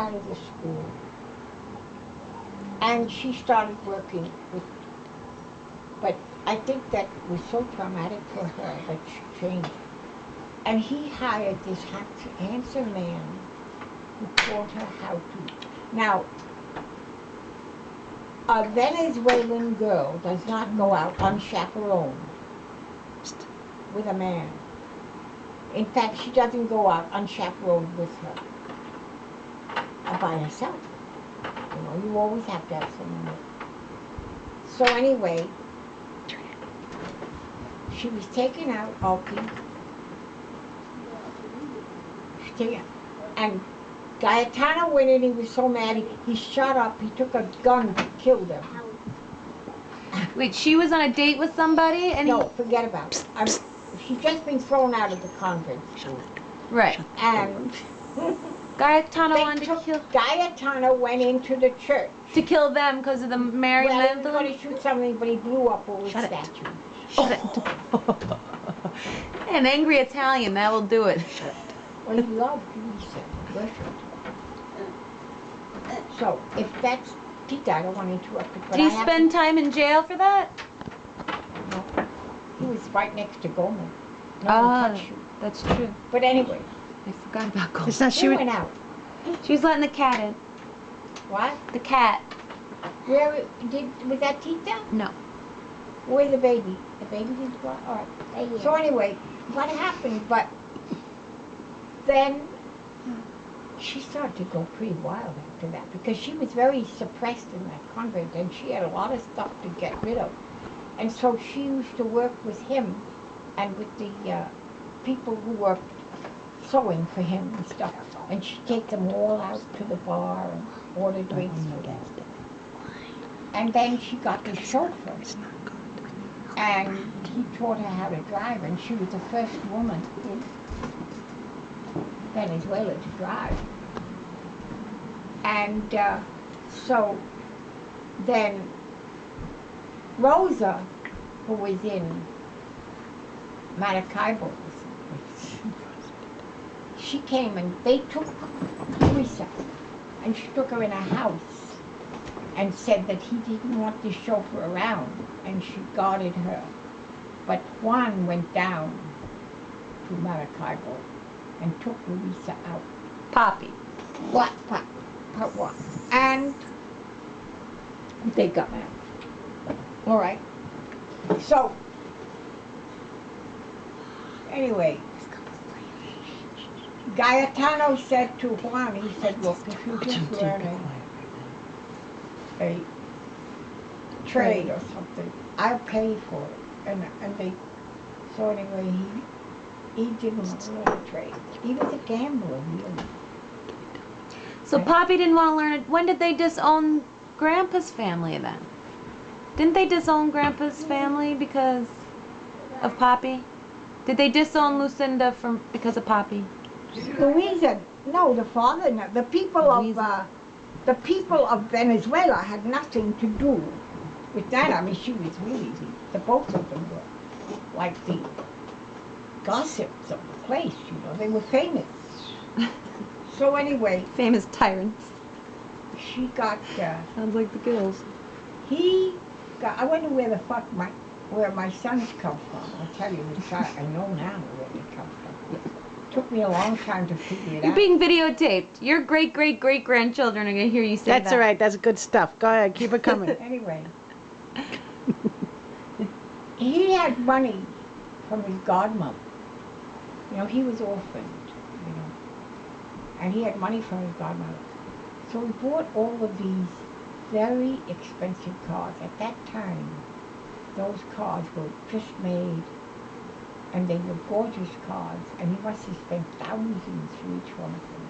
out of the school. And she started working with, but I think that was so traumatic for her that she changed. And he hired this handsome man who taught her how to. Now, a Venezuelan girl does not go out unchaperoned with a man. In fact, she doesn't go out unchaperoned with her or by herself. You know, you always have to have someone with. So anyway, she was taken out, okay. And Gaetano went in, he was so mad, he shot up, he took a gun to kill them. Wait, she was on a date with somebody and no, forget about it. She's just been thrown out of the convent school. Right. And Gaetano wanted to kill... Gaetano went into the church. To kill them because of the Mary Magdalene? Well, he was going to shoot something, but he blew up all the statues. Shut it. An angry Italian, that will do it. Shut it. Well, he loved Teresa, worshipped. So, if that's Tita, I don't want to interrupt it, but Did he spend time in jail for that? No. He was right next to Gomez. No one touched you. That's true. But anyway. I forgot about Gomez. It's not She went out. She was letting the cat in. What? The cat. Was that Tita? No. Where's the baby? The baby didn't go out? All right. So anyway, what happened, but then she started to go pretty wild after that because she was very suppressed in that convent and she had a lot of stuff to get rid of. And so she used to work with him and with the people who worked sewing for him and stuff. And she'd take them all out to the bar and order drinks for them. And then she got this chauffeur. And he taught her how to drive, and she was the first woman in Venezuela to drive. And so then Rosa, who was in Maracaibo, she came and they took Teresa, and she took her in a house and said that he didn't want the chauffeur around, and she guarded her. But Juan went down to Maracaibo and took Luisa out. Poppy. What? And they got married. All right. So, anyway, Gaetano said to Juan, he said, look, if you just learn a trade or something, I'll pay for it. And they, so anyway, he didn't want to learn a trade. He was a gambler, really. So Poppy didn't want to learn it. When did they disown Grandpa's family then? Didn't they disown Grandpa's family because of Poppy? Did they disown Lucinda because of Poppy? Luisa, no, the father, no. The people of Venezuela had nothing to do with that. I mean, she was really, the both of them were like the gossips of the place, you know. They were famous. So anyway. Famous tyrants. She got, sounds like the Gills. I wonder where the fuck where my sons come from. I'll tell you, I know now where they come from. It took me a long time to figure it out. You're being videotaped. Your great-great-great-grandchildren are going to hear you say that. That's all right. That's good stuff. Go ahead. Keep it coming. Anyway. He had money from his godmother. You know, he was orphaned, you know. And he had money from his godmother. So he bought all of these very expensive cars. At that time, those cars were just made, and they were gorgeous cars, and he must have spent thousands for each one of them.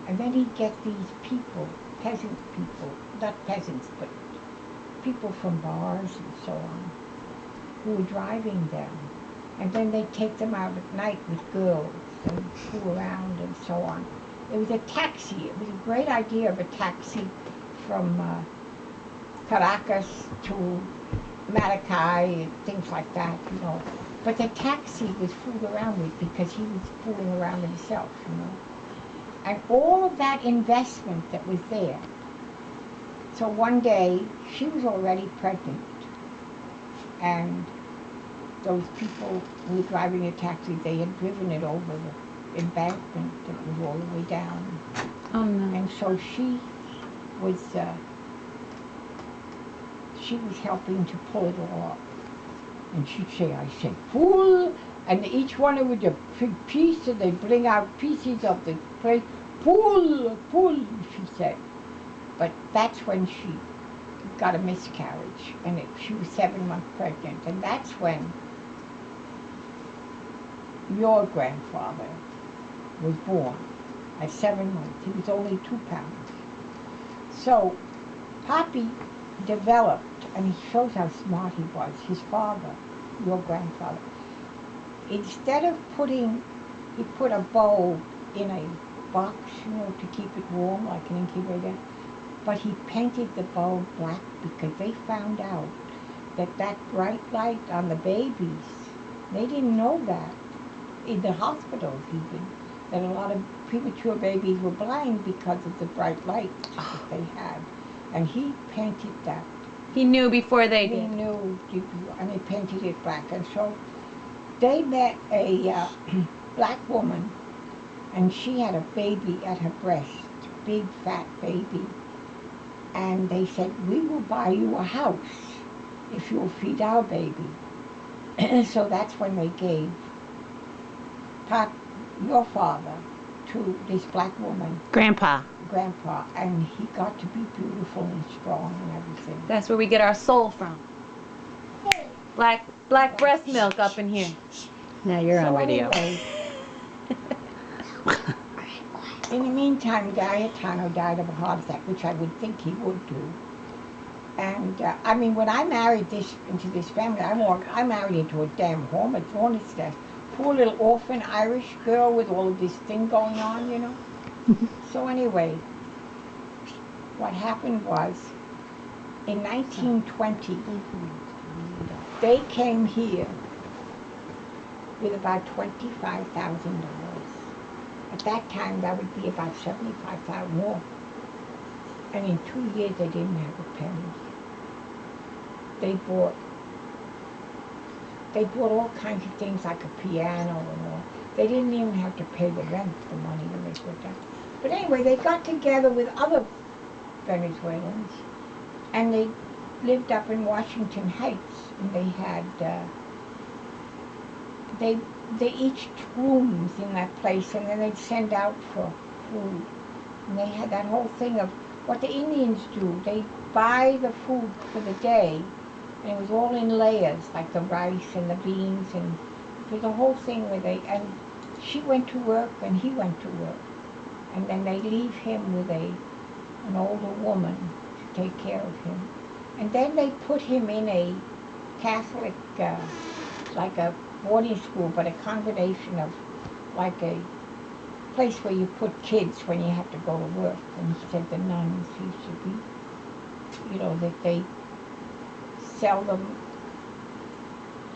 And then he'd get these people, peasant people, not peasants, but people from bars and so on, who were driving them. And then they'd take them out at night with girls and fool around and so on. It was a taxi. It was a great idea of a taxi from Caracas to Maracay and things like that, you know. But the taxi was fooled around with because he was fooling around himself, you know. And all of that investment that was there. So one day, she was already pregnant, and those people who were driving a taxi, they had driven it over the embankment that was all the way down. Oh no. And so she was helping to pull it all up. And she'd say, I say, pull, and each one of the big piece, and they'd bring out pieces of the plate, pull, she said. But that's when she got a miscarriage, and she was 7 months pregnant, and that's when your grandfather was born at 7 months. He was only 2 pounds. So Poppy developed, and he shows how smart he was, his father, your grandfather. Instead of he put a bulb in a box, to keep it warm like an incubator, but he painted the bulb black because they found out that bright light on the babies, they didn't know that, in the hospitals even, that a lot of premature babies were blind because of the bright light that they had. And he painted that. He knew before they He did. knew, and he painted it black. And so they met a black woman, and she had a baby at her breast, big fat baby. And they said, we will buy you a house if you'll feed our baby. So that's when they gave your father to this black woman, Grandpa. Grandpa, and he got to be beautiful and strong and everything. That's where we get our soul from. Black breast milk up in here. Now you're on video. Anyway, in the meantime, Gaetano died of a heart attack, which I would think he would do. And when I married into this family, I married into a damn hornet's nest. Poor little orphan Irish girl with all of this thing going on, So anyway, what happened was, in 1920, they came here with about $25,000. At that time, that would be about $75,000 more. And in 2 years, they didn't have a penny. They bought all kinds of things like a piano and all. They didn't even have to pay the rent, the money when they put that. But anyway, they got together with other Venezuelans, and they lived up in Washington Heights, and they had, they each took rooms in that place, and then they'd send out for food. And they had that whole thing of what the Indians do. They buy the food for the day, and it was all in layers, like the rice and the beans, and it was a whole thing where and she went to work and he went to work. And then they leave him with an older woman to take care of him. And then they put him in a Catholic, like a boarding school, but a combination of like a place where you put kids when you have to go to work. And he said the nuns used to be, that they sell them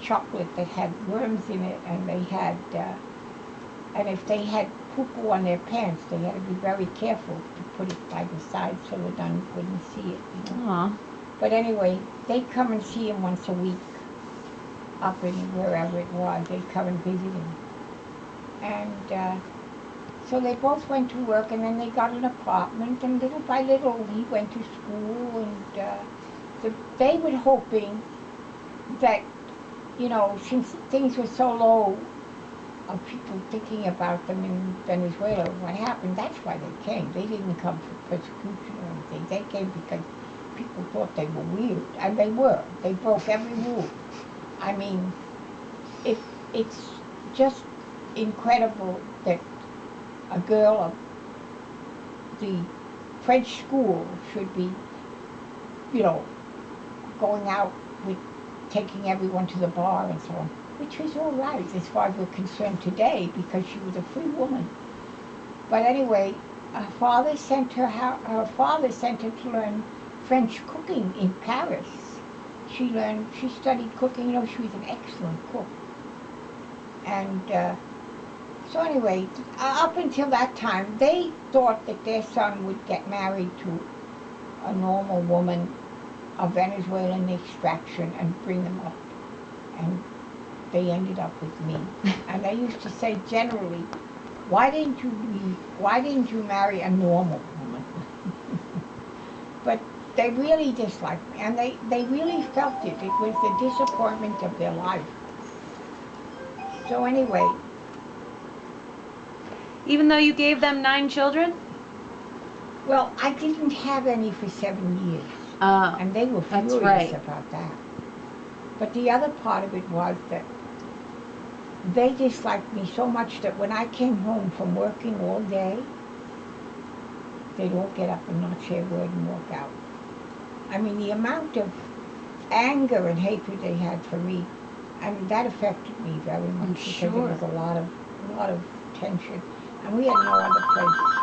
chocolate that had worms in it, and they had, and if they had poo-poo on their pants, they had to be very careful to put it by the side so the nuns wouldn't see it. Aww. But anyway, they'd come and see him once a week up in wherever it was. They'd come and visit him. And so they both went to work, and then they got an apartment, and little by little he went to school, and they were hoping that, since things were so low of people thinking about them in Venezuela, what happened, that's why they came. They didn't come for persecution or anything. They came because people thought they were weird, and they were. They broke every rule. I mean, it's just incredible that a girl of the French school should be, going out with taking everyone to the bar and so on, which was all right as far as we're concerned today because she was a free woman. But anyway, her father sent her to learn French cooking in Paris. She studied cooking, she was an excellent cook. And So anyway, up until that time, they thought that their son would get married to a normal woman of Venezuelan extraction and bring them up. And they ended up with me. And I used to say generally, why didn't you marry a normal woman? But they really disliked me, and they really felt it. It was the disappointment of their life. So anyway, Even though you gave them 9 children? well, I didn't have any for 7 years, and they were that's furious right. about that. But the other part of it was that they disliked me so much that when I came home from working all day, they'd all get up and not say a word and walk out. I mean, the amount of anger and hatred they had for me, I mean, that affected me very much because sure. there was a lot of tension, and we had no other place